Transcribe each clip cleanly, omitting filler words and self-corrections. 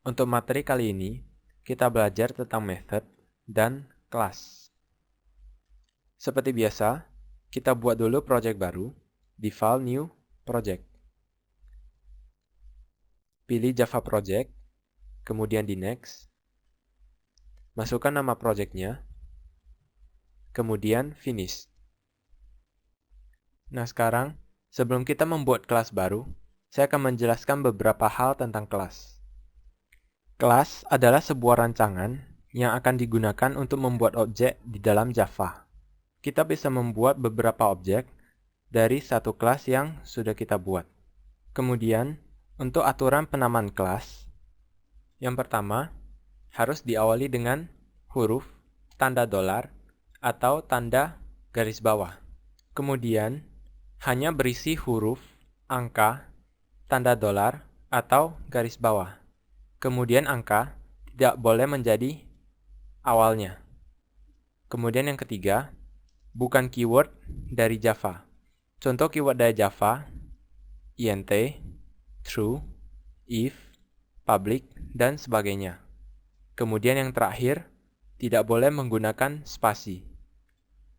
Untuk materi kali ini, kita belajar tentang method dan kelas. Seperti biasa, kita buat dulu project baru di file New Project. Pilih Java Project, kemudian di Next. Masukkan nama projectnya, kemudian Finish. Nah sekarang, sebelum kita membuat kelas baru, saya akan menjelaskan beberapa hal tentang kelas. Kelas adalah sebuah rancangan yang akan digunakan untuk membuat objek di dalam Java. Kita bisa membuat beberapa objek dari satu kelas yang sudah kita buat. Kemudian, untuk aturan penamaan kelas, yang pertama, harus diawali dengan huruf, tanda dolar, atau tanda garis bawah. Kemudian, hanya berisi huruf, angka, tanda dolar, atau garis bawah. Kemudian angka tidak boleh menjadi awalnya. Kemudian yang ketiga, bukan keyword dari Java. Contoh keyword dari Java, int, true, if, public, dan sebagainya. Kemudian yang terakhir, tidak boleh menggunakan spasi.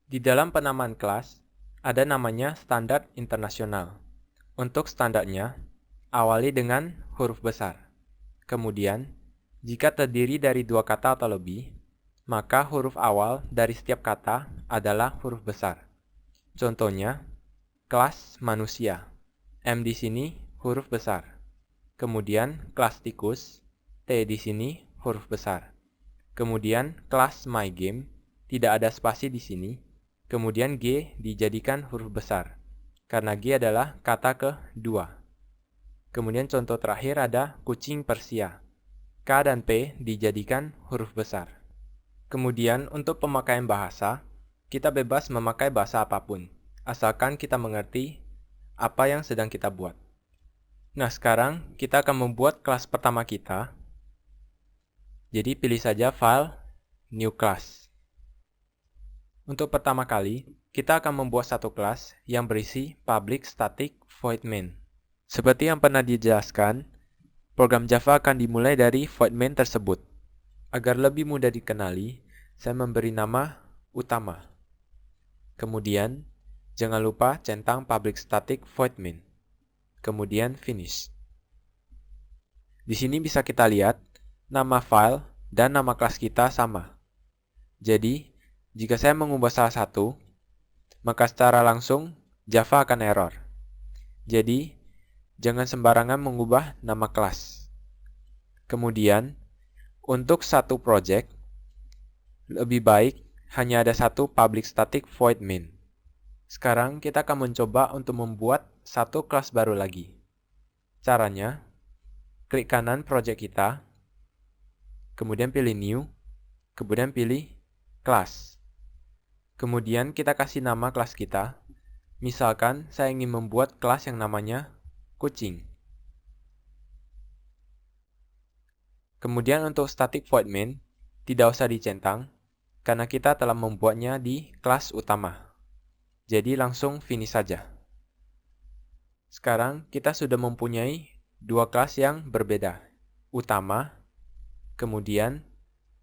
Di dalam penamaan kelas, ada namanya standar internasional. Untuk standarnya, awali dengan huruf besar. Kemudian, jika terdiri dari dua kata atau lebih, maka huruf awal dari setiap kata adalah huruf besar. Contohnya, kelas manusia. M di sini huruf besar. Kemudian kelas tikus, T di sini huruf besar. Kemudian kelas my game, tidak ada spasi di sini. Kemudian G dijadikan huruf besar, karena G adalah kata kedua. Kemudian contoh terakhir ada kucing Persia. K dan P dijadikan huruf besar. Kemudian untuk pemakaian bahasa, kita bebas memakai bahasa apapun, asalkan kita mengerti apa yang sedang kita buat. Nah sekarang kita akan membuat kelas pertama kita. Jadi pilih saja file New Class. Untuk pertama kali, kita akan membuat satu kelas yang berisi public static void main. Seperti yang pernah dijelaskan, program Java akan dimulai dari void main tersebut. Agar lebih mudah dikenali, saya memberi nama utama. Kemudian, jangan lupa centang public static void main. Kemudian finish. Di sini bisa kita lihat, nama file dan nama kelas kita sama. Jadi, jika saya mengubah salah satu, maka secara langsung Java akan error. Jadi, jangan sembarangan mengubah nama kelas. Kemudian, untuk satu project, lebih baik hanya ada satu public static void main. Sekarang kita akan mencoba untuk membuat satu kelas baru lagi. Caranya, klik kanan project kita, kemudian pilih new, kemudian pilih class. Kemudian kita kasih nama kelas kita. Misalkan saya ingin membuat kelas yang namanya kucing. Kemudian untuk static void main, tidak usah dicentang, karena kita telah membuatnya di kelas utama. Jadi langsung finish saja. Sekarang kita sudah mempunyai dua kelas yang berbeda, utama, kemudian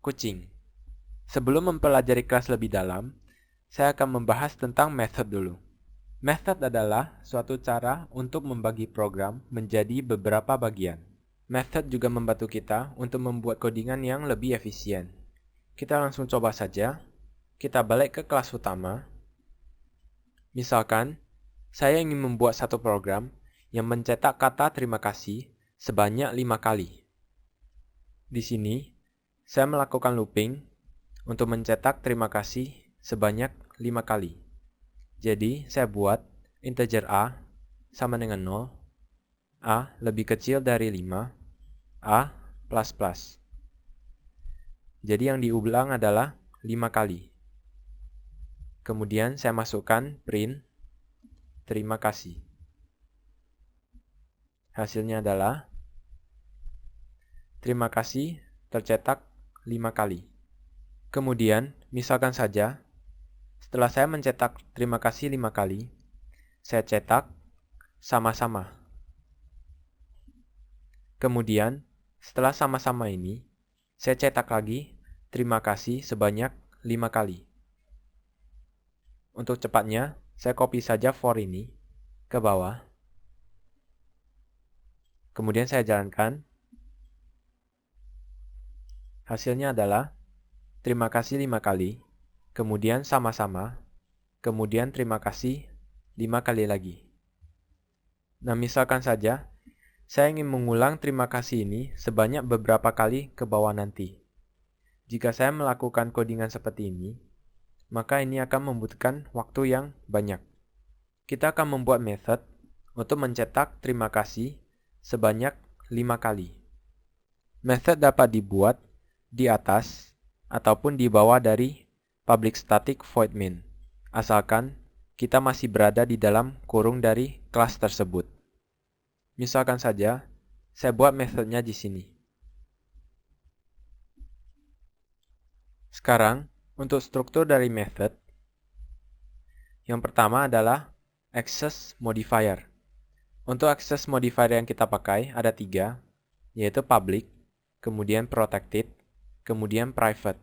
kucing. Sebelum mempelajari kelas lebih dalam, saya akan membahas tentang method dulu. Method adalah suatu cara untuk membagi program menjadi beberapa bagian. Method juga membantu kita untuk membuat codingan yang lebih efisien. Kita langsung coba saja. Kita balik ke kelas utama. Misalkan, saya ingin membuat satu program yang mencetak kata terima kasih sebanyak 5 kali. Di sini, saya melakukan looping untuk mencetak terima kasih sebanyak 5 kali. Jadi, saya buat integer a sama dengan 0, a lebih kecil dari 5, a plus plus. Jadi yang diulang adalah 5 kali. Kemudian saya masukkan print terima kasih. Hasilnya adalah terima kasih tercetak 5 kali. Kemudian, misalkan saja, setelah saya mencetak terima kasih 5 kali, saya cetak sama-sama. Kemudian, Setelah sama-sama ini, saya cetak lagi terima kasih sebanyak 5 kali. Untuk cepatnya, saya copy saja for ini ke bawah. Kemudian saya jalankan. Hasilnya adalah terima kasih 5 kali, kemudian sama-sama, kemudian terima kasih 5 kali lagi. Nah, misalkan saja, saya ingin mengulang terima kasih ini sebanyak beberapa kali ke bawah nanti. Jika saya melakukan codingan seperti ini, maka ini akan membutuhkan waktu yang banyak. Kita akan membuat method untuk mencetak terima kasih sebanyak 5 kali. Method dapat dibuat di atas ataupun di bawah dari public static void main, asalkan kita masih berada di dalam kurung dari kelas tersebut. Misalkan saja, saya buat methodnya di sini. Sekarang, untuk struktur dari method, yang pertama adalah access modifier. Untuk access modifier yang kita pakai ada 3, yaitu public, kemudian protected, kemudian private.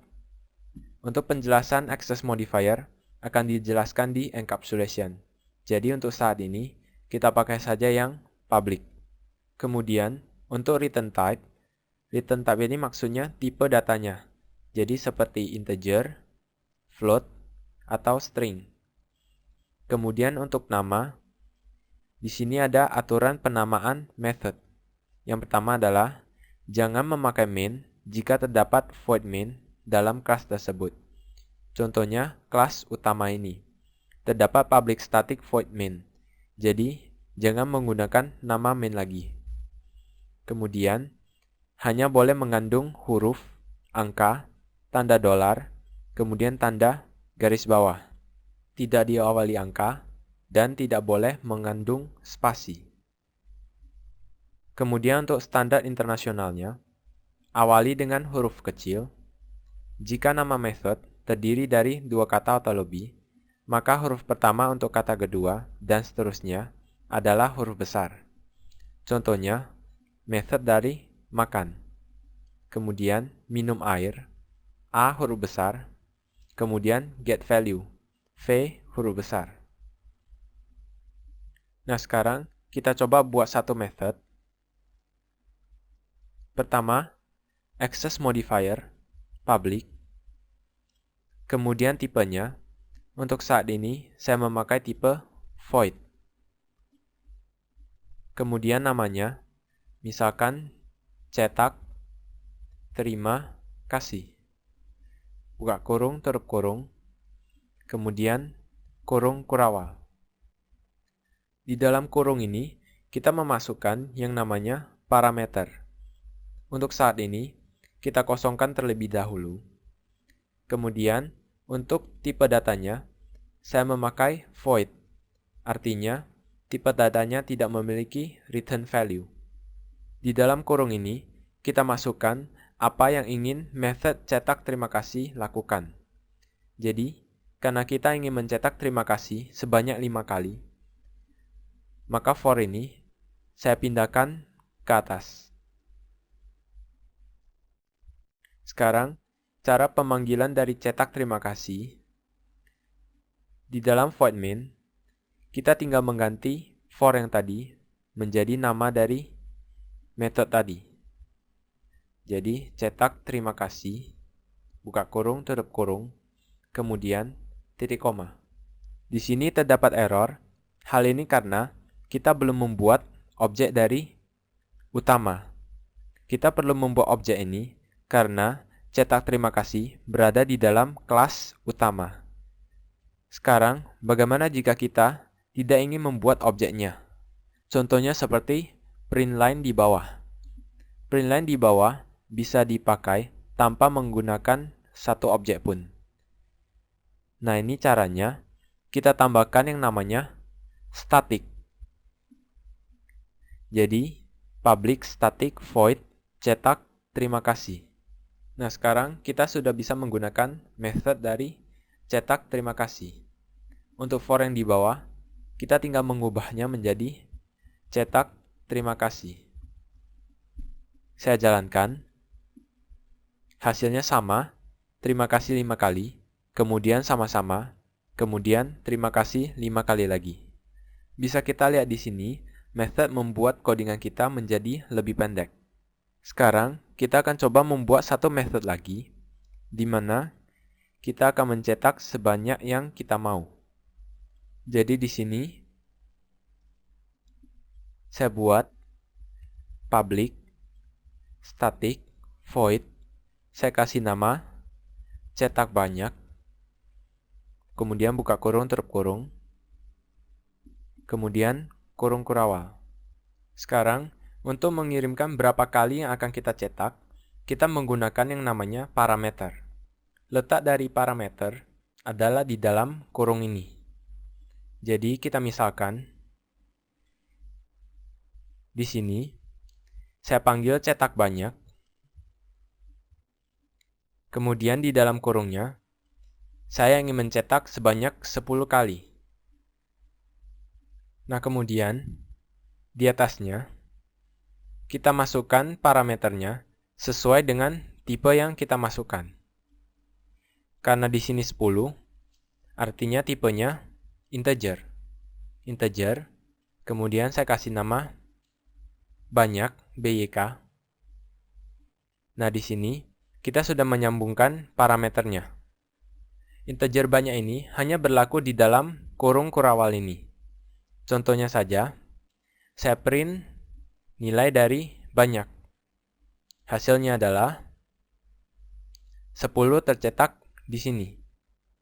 Untuk penjelasan access modifier akan dijelaskan di encapsulation. Jadi untuk saat ini, kita pakai saja yang public. Kemudian, untuk return type ini maksudnya tipe datanya. Jadi seperti integer, float, atau string. Kemudian untuk nama, di sini ada aturan penamaan method. Yang pertama adalah, jangan memakai main jika terdapat void main dalam kelas tersebut. Contohnya, kelas utama ini. Terdapat public static void main. Jadi, jangan menggunakan nama main lagi. Kemudian, hanya boleh mengandung huruf, angka, tanda dolar, kemudian tanda garis bawah. Tidak diawali angka, dan tidak boleh mengandung spasi. Kemudian untuk standar internasionalnya, awali dengan huruf kecil. Jika nama method terdiri dari 2 kata atau lebih, maka huruf pertama untuk kata kedua, dan seterusnya, adalah huruf besar. Contohnya, method dari makan. Kemudian, minum air, A huruf besar. Kemudian, get value, V huruf besar. Nah, sekarang kita coba buat satu method. Pertama, access modifier, public. Kemudian tipenya, untuk saat ini saya memakai tipe void. Kemudian namanya, misalkan cetak terima kasih. Buka kurung, tutup kurung. Kemudian kurung kurawal. Di dalam kurung ini, kita memasukkan yang namanya parameter. Untuk saat ini, kita kosongkan terlebih dahulu. Kemudian, untuk tipe datanya, saya memakai void. Artinya, tipe datanya tidak memiliki return value. Di dalam kurung ini, kita masukkan apa yang ingin method cetak terima kasih lakukan. Jadi, karena kita ingin mencetak terima kasih sebanyak 5 kali, maka for ini saya pindahkan ke atas. Sekarang, cara pemanggilan dari cetak terima kasih. Di dalam void main, kita tinggal mengganti for yang tadi menjadi nama dari method tadi. Jadi, cetak terima kasih, buka kurung, tutup kurung, kemudian titik koma. Di sini terdapat error. Hal ini karena kita belum membuat objek dari utama. Kita perlu membuat objek ini karena cetak terima kasih berada di dalam kelas utama. Sekarang, bagaimana jika kita tidak ingin membuat objeknya? Contohnya seperti print line di bawah. Print line di bawah bisa dipakai tanpa menggunakan satu objek pun. Nah, ini caranya. Kita tambahkan yang namanya static. Jadi, public static void cetak terima kasih. Nah, sekarang kita sudah bisa menggunakan method dari cetak terima kasih. Untuk for yang di bawah, kita tinggal mengubahnya menjadi cetak terima kasih. Saya jalankan. Hasilnya sama, terima kasih 5 kali, kemudian sama-sama, kemudian terima kasih 5 kali lagi. Bisa kita lihat di sini, method membuat codingan kita menjadi lebih pendek. Sekarang, kita akan coba membuat satu method lagi, di mana kita akan mencetak sebanyak yang kita mau. Jadi di sini, saya buat public, static, void, saya kasih nama, cetak banyak, kemudian buka kurung, tutup kurung, kemudian kurung kurawal. Sekarang, untuk mengirimkan berapa kali yang akan kita cetak, kita menggunakan yang namanya parameter. Letak dari parameter adalah di dalam kurung ini. Jadi, kita misalkan, di sini, saya panggil cetak banyak, kemudian di dalam kurungnya, saya ingin mencetak sebanyak 10 kali. Nah, kemudian, di atasnya, kita masukkan parameternya sesuai dengan tipe yang kita masukkan. Karena di sini 10, artinya tipenya integer. Integer, kemudian saya kasih nama banyak, BYK. Nah, di sini kita sudah menyambungkan parameternya. Integer banyak ini hanya berlaku di dalam kurung kurawal ini. Contohnya saja, saya print nilai dari banyak. Hasilnya adalah 10 tercetak di sini.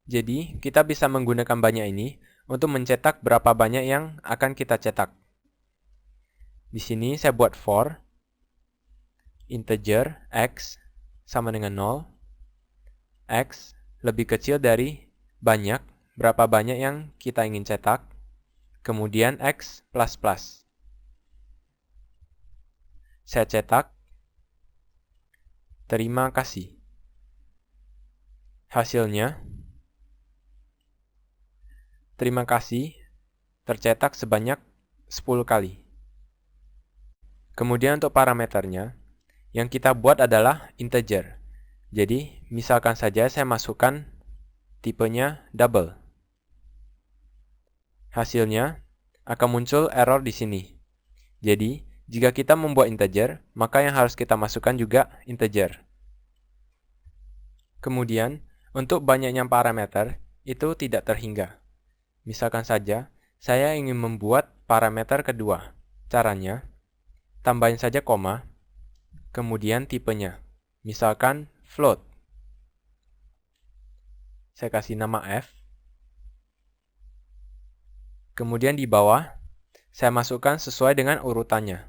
Jadi, kita bisa menggunakan banyak ini untuk mencetak berapa banyak yang akan kita cetak. Di sini saya buat for integer x sama dengan 0. X lebih kecil dari banyak, berapa banyak yang kita ingin cetak. Kemudian x plus plus. Saya cetak. Terima kasih. Hasilnya, terima kasih, tercetak sebanyak 10 kali. Kemudian untuk parameternya, yang kita buat adalah integer. Jadi, misalkan saja saya masukkan tipenya double. Hasilnya akan muncul error di sini. Jadi, jika kita membuat integer, maka yang harus kita masukkan juga integer. Kemudian, untuk banyaknya parameter, itu tidak terhingga. Misalkan saja, saya ingin membuat parameter kedua. Caranya, tambahin saja koma, kemudian tipenya. Misalkan float. Saya kasih nama f. Kemudian di bawah, saya masukkan sesuai dengan urutannya.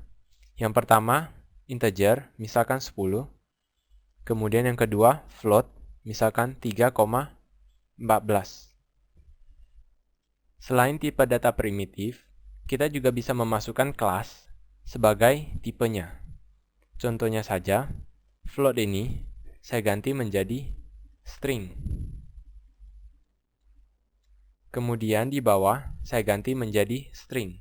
Yang pertama, integer, misalkan 10. Kemudian yang kedua, float, misalkan 3,14. Selain tipe data primitif, kita juga bisa memasukkan kelas sebagai tipenya. Contohnya saja, float ini saya ganti menjadi string. Kemudian di bawah saya ganti menjadi string.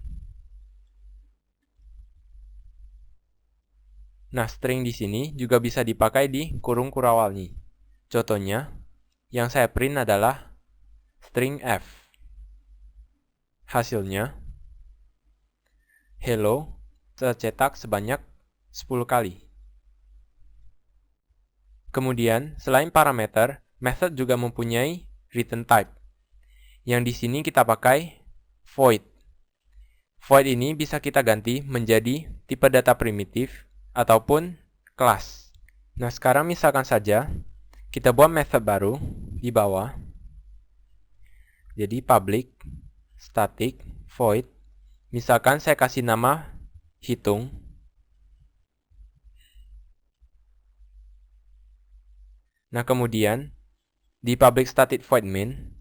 Nah, string di sini juga bisa dipakai di kurung kurawal nih. Contohnya, yang saya print adalah string f. Hasilnya, hello, tercetak sebanyak 10 kali. Kemudian, selain parameter, method juga mempunyai return type. Yang di sini kita pakai void. Void ini bisa kita ganti menjadi tipe data primitif ataupun kelas. Nah, sekarang misalkan saja kita buat method baru di bawah. Jadi public, static, void. Misalkan saya kasih nama hitung. Nah, kemudian di public static void main,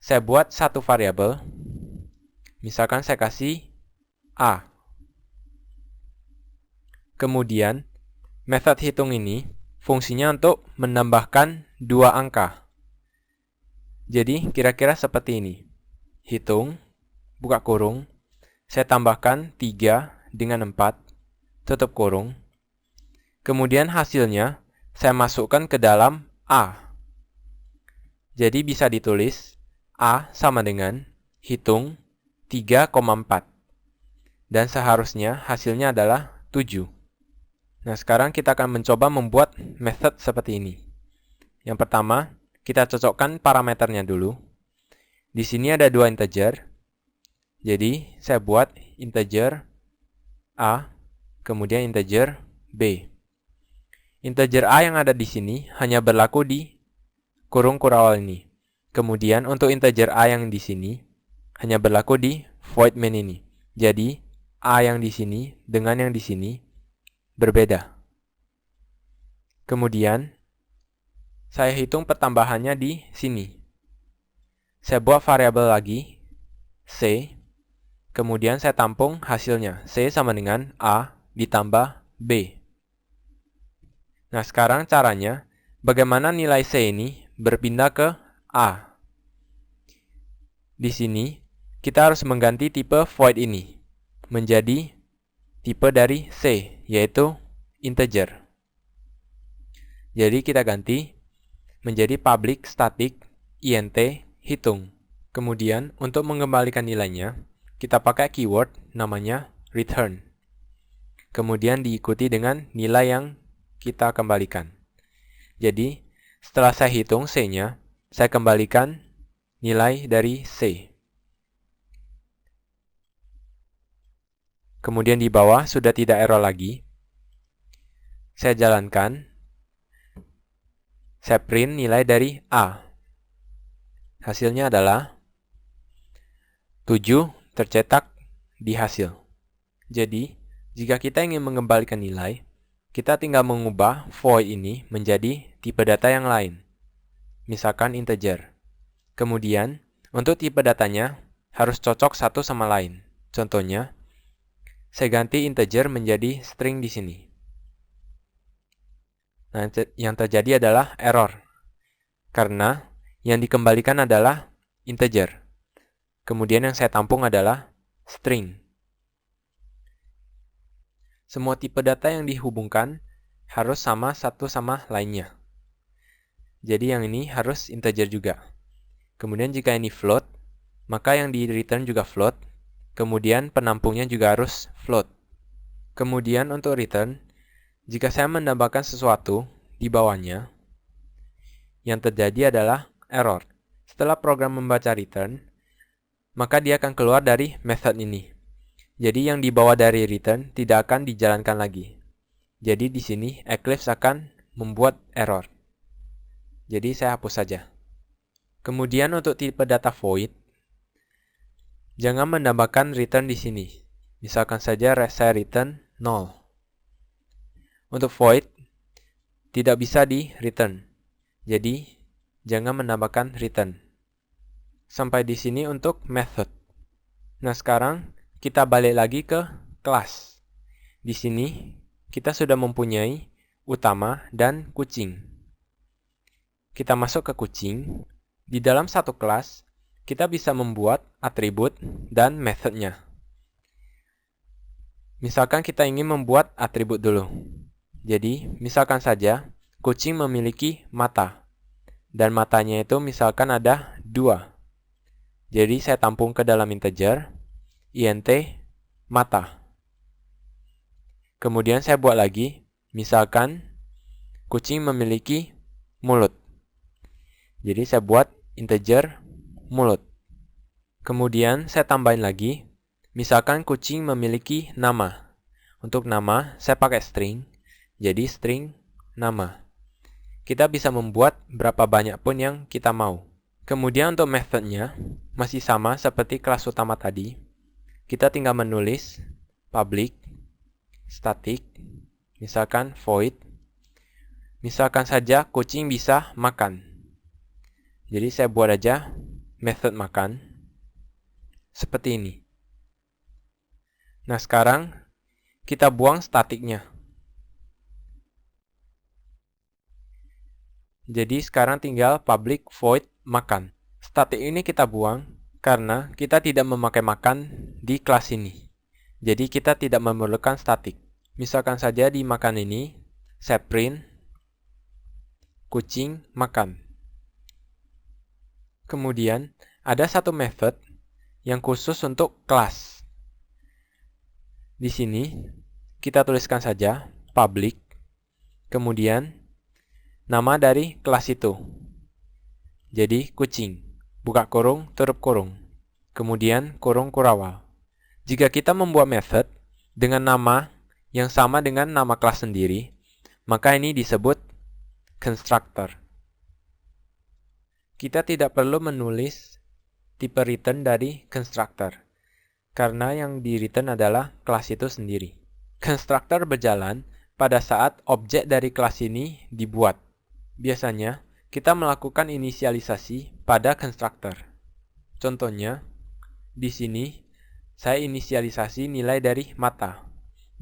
saya buat satu variabel. Misalkan saya kasih A. Kemudian, method hitung ini fungsinya untuk menambahkan 2 angka. Jadi, kira-kira seperti ini. Hitung, buka kurung, saya tambahkan 3 dengan 4, tutup kurung. Kemudian hasilnya saya masukkan ke dalam A. Jadi bisa ditulis A sama dengan hitung 3,4. Dan seharusnya hasilnya adalah 7. Nah, sekarang kita akan mencoba membuat method seperti ini. Yang pertama, kita cocokkan parameternya dulu. Di sini ada 2 integer. Jadi, saya buat integer A, kemudian integer B. Integer A yang ada di sini hanya berlaku di kurung kurawal ini. Kemudian untuk integer A yang di sini hanya berlaku di void main ini. Jadi, A yang di sini dengan yang di sini berbeda. Kemudian, saya hitung pertambahannya di sini. Saya buat variabel lagi, C. Kemudian saya tampung hasilnya. C sama dengan A ditambah B. Nah, sekarang caranya, bagaimana nilai C ini berpindah ke A. Di sini, kita harus mengganti tipe void ini menjadi tipe dari C, yaitu integer. Jadi kita ganti menjadi public static int hitung. Kemudian untuk mengembalikan nilainya, kita pakai keyword namanya return. Kemudian diikuti dengan nilai yang kita kembalikan. Jadi setelah saya hitung C-nya, saya kembalikan nilai dari C. Kemudian di bawah sudah tidak error lagi. Saya jalankan. Saya print nilai dari A. Hasilnya adalah 7 tercetak di hasil. Jadi, jika kita ingin mengembalikan nilai, kita tinggal mengubah void ini menjadi tipe data yang lain. Misalkan integer. Kemudian, untuk tipe datanya harus cocok satu sama lain. Contohnya, saya ganti integer menjadi string di sini. Nah, yang terjadi adalah error. Karena yang dikembalikan adalah integer. Kemudian yang saya tampung adalah string. Semua tipe data yang dihubungkan harus sama satu sama lainnya. Jadi yang ini harus integer juga. Kemudian jika ini float, maka yang di return juga float. Kemudian penampungnya juga harus float. Kemudian untuk return, jika saya menambahkan sesuatu di bawahnya, yang terjadi adalah error. Setelah program membaca return, maka dia akan keluar dari method ini. Jadi yang dibawa dari return tidak akan dijalankan lagi. Jadi di sini Eclipse akan membuat error. Jadi saya hapus saja. Kemudian untuk tipe data void, jangan menambahkan return di sini. Misalkan saja saya return 0. Untuk void, tidak bisa di return. Jadi jangan menambahkan return. Sampai di sini untuk method. Nah, sekarang kita balik lagi ke kelas. Di sini kita sudah mempunyai utama dan kucing. Kita masuk ke kucing. Di dalam satu kelas, kita bisa membuat atribut dan methodnya. Misalkan kita ingin membuat atribut dulu. Jadi, misalkan saja kucing memiliki mata. Dan matanya itu misalkan ada 2. Jadi saya tampung ke dalam integer int mata. Kemudian saya buat lagi, misalkan kucing memiliki mulut. Jadi saya buat integer mulut. Kemudian saya tambahin lagi, misalkan kucing memiliki nama. Untuk nama saya pakai string, jadi string nama. Kita bisa membuat berapa banyak pun yang kita mau. Kemudian untuk methodnya masih sama seperti kelas utama tadi. Kita tinggal menulis public static, misalkan void. Misalkan saja kucing bisa makan. Jadi saya buat aja method makan seperti ini. Nah, sekarang kita buang statiknya. Jadi sekarang tinggal public void makan. Statik ini kita buang karena kita tidak memakai makan di kelas ini. Jadi kita tidak memerlukan statik. Misalkan saja di makan ini, saya print kucing makan. Kemudian, ada satu method yang khusus untuk kelas. Di sini, kita tuliskan saja public, kemudian nama dari kelas itu. Jadi, kucing, buka kurung, tutup kurung, kemudian kurung kurawal. Jika kita membuat method dengan nama yang sama dengan nama kelas sendiri, maka ini disebut constructor. Kita tidak perlu menulis tipe return dari constructor, karena yang di return adalah kelas itu sendiri. Constructor berjalan pada saat objek dari kelas ini dibuat. Biasanya, kita melakukan inisialisasi pada constructor. Contohnya, di sini saya inisialisasi nilai dari mata.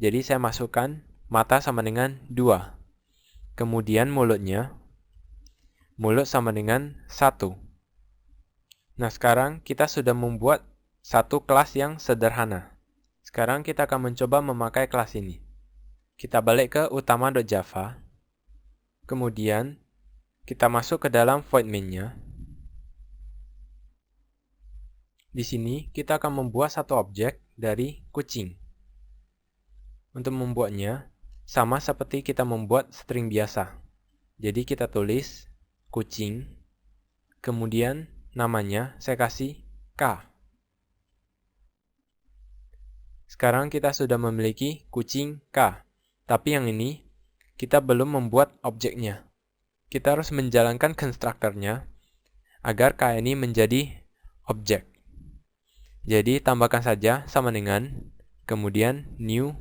Jadi saya masukkan mata sama dengan 2. Kemudian mulutnya, mulut sama dengan 1. Nah, sekarang kita sudah membuat satu kelas yang sederhana. Sekarang kita akan mencoba memakai kelas ini. Kita balik ke utama.java. Kemudian, kita masuk ke dalam void main-nya. Di sini, kita akan membuat satu objek dari kucing. Untuk membuatnya, sama seperti kita membuat string biasa. Jadi kita tulis kucing, kemudian namanya saya kasih K. Sekarang kita sudah memiliki kucing K, tapi yang ini kita belum membuat objeknya. Kita harus menjalankan konstruktornya agar K ini menjadi objek. Jadi tambahkan saja sama dengan, kemudian new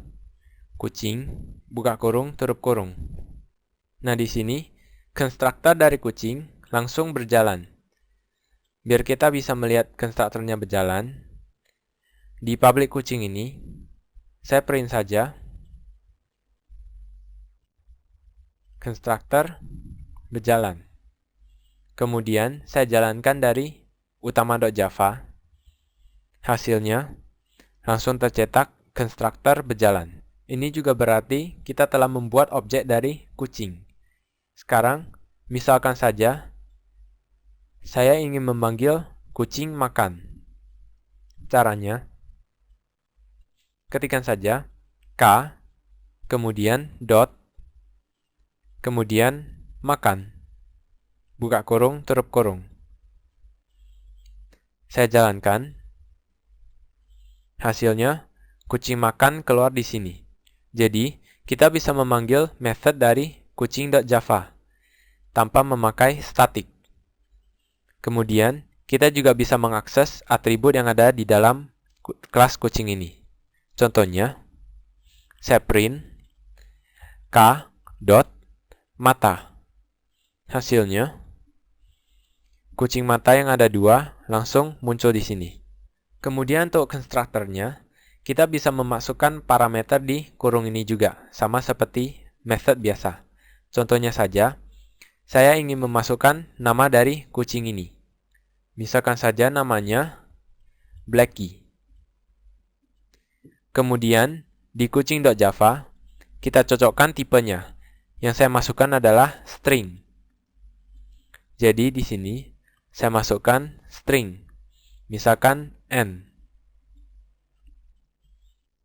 kucing, buka kurung, tutup kurung. Nah, di sini, konstruktor dari kucing langsung berjalan. Biar kita bisa melihat konstruktornya berjalan, di public kucing ini, saya print saja konstruktor berjalan. Kemudian, saya jalankan dari utama.java. Hasilnya, langsung tercetak konstruktor berjalan. Ini juga berarti kita telah membuat objek dari kucing. Sekarang, misalkan saja, saya ingin memanggil kucing makan. Caranya, ketikkan saja K, kemudian dot, kemudian makan. Buka kurung, tutup kurung. Saya jalankan. Hasilnya, kucing makan keluar di sini. Jadi, kita bisa memanggil method dari kucing.java tanpa memakai static. Kemudian, kita juga bisa mengakses atribut yang ada di dalam kelas kucing ini. Contohnya, saya print k.mata. Hasilnya, kucing mata yang ada 2 langsung muncul di sini. Kemudian untuk konstruktornya, kita bisa memasukkan parameter di kurung ini juga, sama seperti method biasa. Contohnya saja, saya ingin memasukkan nama dari kucing ini. Misalkan saja namanya Blackie. Kemudian, di kucing.java, kita cocokkan tipenya. Yang saya masukkan adalah string. Jadi di sini, saya masukkan string. Misalkan n.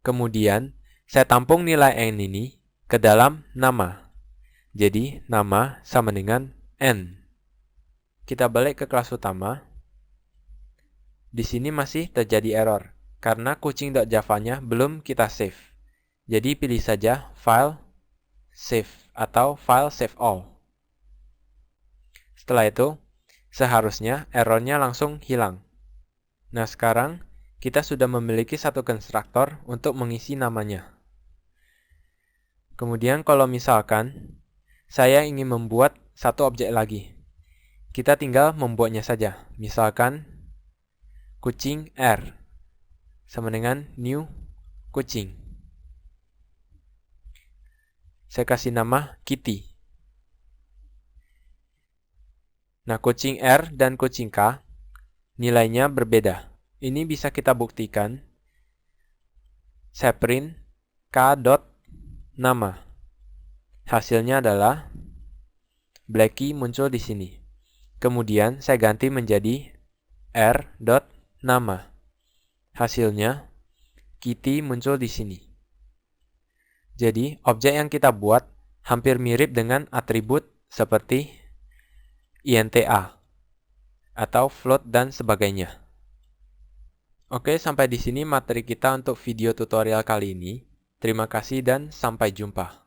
Kemudian, saya tampung nilai n ini ke dalam nama. Jadi, nama sama dengan n. Kita balik ke kelas utama. Di sini masih terjadi error, karena kucing.java-nya belum kita save. Jadi, pilih saja file save atau file save all. Setelah itu, seharusnya errornya langsung hilang. Nah, sekarang kita sudah memiliki satu konstruktor untuk mengisi namanya. Kemudian kalau misalkan saya ingin membuat satu objek lagi, kita tinggal membuatnya saja. Misalkan kucing R sama dengan new kucing. Saya kasih nama Kitty. Nah, kucing R dan kucing K nilainya berbeda. Ini bisa kita buktikan. Saya print k.nama. Hasilnya adalah Blacky muncul di sini. Kemudian saya ganti menjadi r.nama. Hasilnya Kitty muncul di sini. Jadi, objek yang kita buat hampir mirip dengan atribut seperti INTA atau float dan sebagainya. Oke, sampai di sini materi kita untuk video tutorial kali ini. Terima kasih dan sampai jumpa.